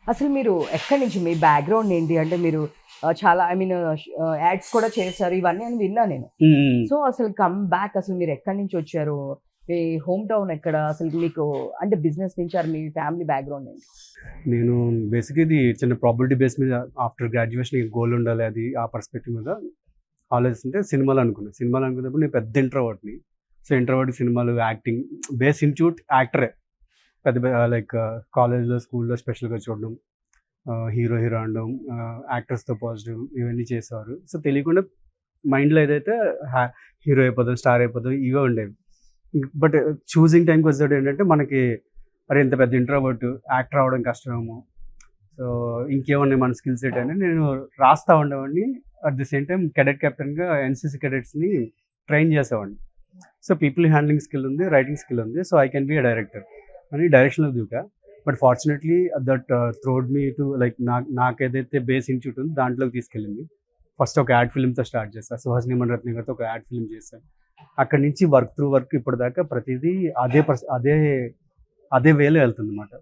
అసలు మీరు ఎక్కడి నుంచి మీ బ్యాక్‌గ్రౌండ్ ఏంటి? అంటే మీరు చాలా ఐ మీన్ యాడ్స్ కూడా చేశారు. ఇవన్నీ అని విన్నా నేను. హ్మ్. సో, అసలు కమ్ బ్యాక్ అసలు మీరు ఎక్కడి నుంచి వచ్చారు? మీ హోమ్ టౌన్ ఎక్కడ? అసలు మీకు అంటే బిజినెస్ నుంచి ఆర్ మీ ఫ్యామిలీ బ్యాక్‌గ్రౌండ్ ఏంటి? నేను బేసిక్‌గా ఇది చిన్న ప్రాబబిలిటీ బేస్ మీద ఆఫ్టర్ గ్రాడ్యుయేషన్ గోల్ ఉండాలి అది ఆ పర్స్పెక్టివ్ మీద ఆలోచిస్తుంటే సినిమాలు అనుకున్నా. సినిమాలు అనుకున్నప్పుడు నేను పెద్ద ఇంట్రోవర్ట్‌ని. సో, ఇంట్రోవర్ట్ సినిమాలు, యాక్టింగ్ బేస్ ఇన్‌స్టిట్యూట్ యాక్టరే. పెద్ద లైక్ కాలేజ్‌లో, స్కూల్‌లో స్పెషల్‌గా చూడడం, హీరో, హీరో అనడం, యాక్టర్స్‌తో పాజిటివ్ ఇవన్నీ చేసేవారు. సో, తెలియకుండా మైండ్‌లో ఏదైతే హ్యా హీరో అయిపోదాం, స్టార్ అయిపోదాం ఇవే ఉండేవి. బట్ చూసింగ్ టైంకి వచ్చేటప్పుడు ఏంటంటే మనకి అరే! ఇంత పెద్ద ఇంట్రోవర్ట్ యాక్టర్ అవ్వడం కష్టమేమో. సో, ఇంకేమున్నాయి మన స్కిల్ సెట్ అని నేను రాస్తా ఉండేవాడిని. At the same time cadet కెప్టెన్‌గా ఎన్‌సీసీ కేడెట్స్‌ని ట్రైన్ చేసేవాడిని. సో, పీపుల్ హ్యాండ్లింగ్ స్కిల్ ఉంది, రైటింగ్ స్కిల్ ఉంది. So, I can be a director అని డైరెక్షన్‌లోకి దూకా. But fortunately that throwed me to like నాకేదైతే బేస్ ఇన్‌స్టిట్యూట్ ఉందో దాంట్లోకి తీసుకెళ్ళింది. ఫస్ట్ ఒక యాడ్ ఫిల్మ్‌తో స్టార్ట్ చేశా. సుహాసిని మణిరత్నం గారితో ఒక యాడ్ ఫిల్మ్ చేశాను. అక్కడి నుంచి వర్క్ త్రూ వర్క్ ఇప్పటిదాకా ప్రతీదీ అదే వేలో వెళ్తుందన్నమాట.